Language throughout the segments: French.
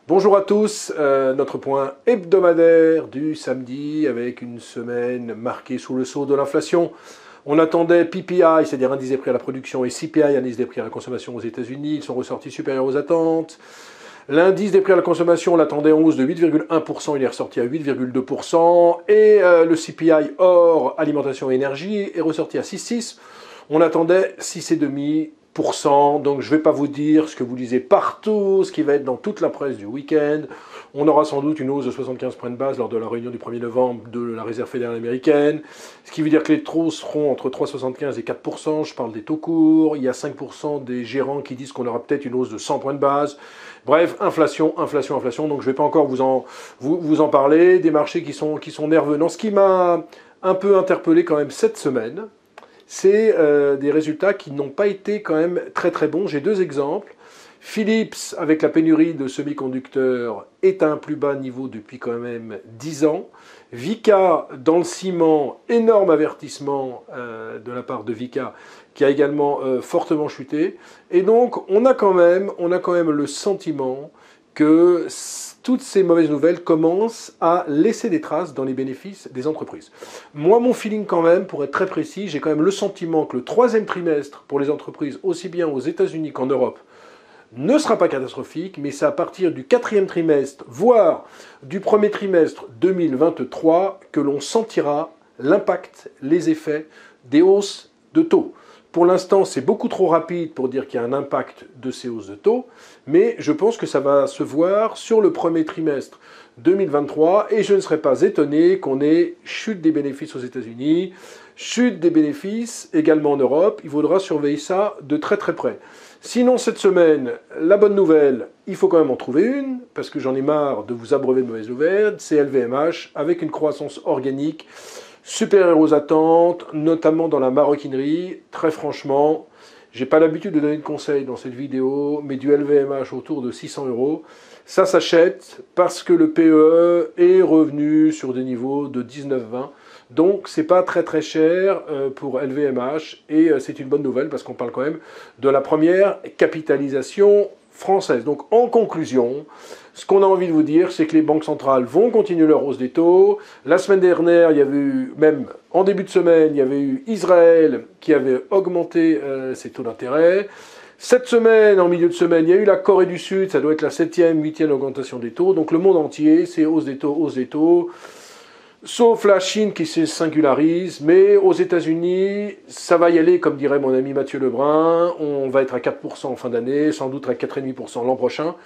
Bonjour à tous, notre point hebdomadaire du samedi avec une semaine marquée sous le sceau de l'inflation. On attendait PPI, c'est-à-dire indice des prix à la production, et CPI, indice des prix à la consommation aux États-Unis. Ils sont ressortis supérieurs aux attentes. L'indice des prix à la consommation, on l'attendait en hausse de 8,1%, il est ressorti à 8,2%. Et le CPI hors alimentation et énergie est ressorti à 6,6%. On attendait 6,5%. Donc je ne vais pas vous dire ce que vous lisez partout, ce qui va être dans toute la presse du week-end. On aura sans doute une hausse de 75 points de base lors de la réunion du 1er novembre de la Réserve fédérale américaine. Ce qui veut dire que les taux seront entre 3,75 et 4%. Je parle des taux courts. Il y a 5% des gérants qui disent qu'on aura peut-être une hausse de 100 points de base. Bref, inflation. Donc je ne vais pas encore vous en parler. Des marchés qui sont nerveux. Non, ce qui m'a un peu interpellé quand même cette semaine, c'est des résultats qui n'ont pas été quand même très très bons. J'ai deux exemples. Philips, avec la pénurie de semi-conducteurs, est à un plus bas niveau depuis quand même 10 ans. Vicat, dans le ciment, énorme avertissement de la part de Vicat, qui a également fortement chuté. Et donc, on a quand même le sentiment que toutes ces mauvaises nouvelles commencent à laisser des traces dans les bénéfices des entreprises. Moi, mon feeling quand même, pour être très précis, j'ai quand même le sentiment que le troisième trimestre pour les entreprises, aussi bien aux États-Unis qu'en Europe, ne sera pas catastrophique, mais c'est à partir du quatrième trimestre, voire du premier trimestre 2023, que l'on sentira l'impact, les effets des hausses de taux. Pour l'instant, c'est beaucoup trop rapide pour dire qu'il y a un impact de ces hausses de taux, mais je pense que ça va se voir sur le premier trimestre 2023, et je ne serais pas étonné qu'on ait chute des bénéfices aux États-Unis, chute des bénéfices également en Europe. Il faudra surveiller ça de très très près. Sinon, cette semaine, la bonne nouvelle, il faut quand même en trouver une, parce que j'en ai marre de vous abreuver de mauvaises nouvelles, c'est LVMH, avec une croissance organique supérieure aux attentes, notamment dans la maroquinerie. Très franchement, j'ai pas l'habitude de donner de conseils dans cette vidéo, mais du LVMH autour de 600 €, ça s'achète parce que le PE est revenu sur des niveaux de 19,20. Donc c'est pas très très cher pour LVMH et c'est une bonne nouvelle parce qu'on parle quand même de la première capitalisation française. Donc en conclusion, ce qu'on a envie de vous dire, c'est que les banques centrales vont continuer leur hausse des taux. La semaine dernière, il y avait eu, même en début de semaine, il y avait eu Israël qui avait augmenté ses taux d'intérêt. Cette semaine, en milieu de semaine, il y a eu la Corée du Sud, ça doit être la 7e, 8e augmentation des taux. Donc le monde entier, c'est hausse des taux. Sauf la Chine qui se singularise, mais aux États-Unis, ça va y aller, comme dirait mon ami Mathieu Lebrun, on va être à 4% en fin d'année, sans doute à 4,5% l'an prochain.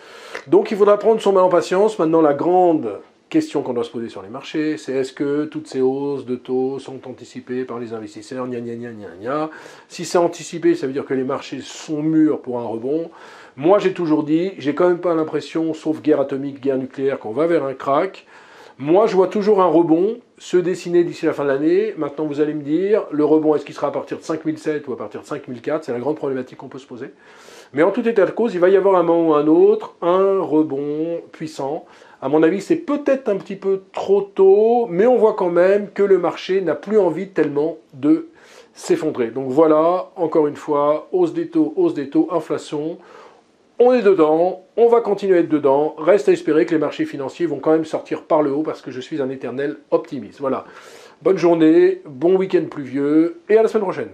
Donc il faudra prendre son mal en patience. Maintenant, la grande question qu'on doit se poser sur les marchés, c'est est-ce que toutes ces hausses de taux sont anticipées par les investisseurs, gna gna gna gna gna. Si c'est anticipé, ça veut dire que les marchés sont mûrs pour un rebond. Moi, j'ai toujours dit, j'ai quand même pas l'impression, sauf guerre atomique, guerre nucléaire, qu'on va vers un crack. Moi, je vois toujours un rebond se dessiner d'ici la fin de l'année. Maintenant, vous allez me dire, le rebond, est-ce qu'il sera à partir de 5007 ou à partir de 5004? C'est la grande problématique qu'on peut se poser. Mais en tout état de cause, il va y avoir un moment ou un autre, un rebond puissant. À mon avis, c'est peut-être un petit peu trop tôt, mais on voit quand même que le marché n'a plus envie tellement de s'effondrer. Donc voilà, encore une fois, hausse des taux, inflation. On est dedans, on va continuer à être dedans. Reste à espérer que les marchés financiers vont quand même sortir par le haut parce que je suis un éternel optimiste. Voilà. Bonne journée, bon week-end pluvieux et à la semaine prochaine.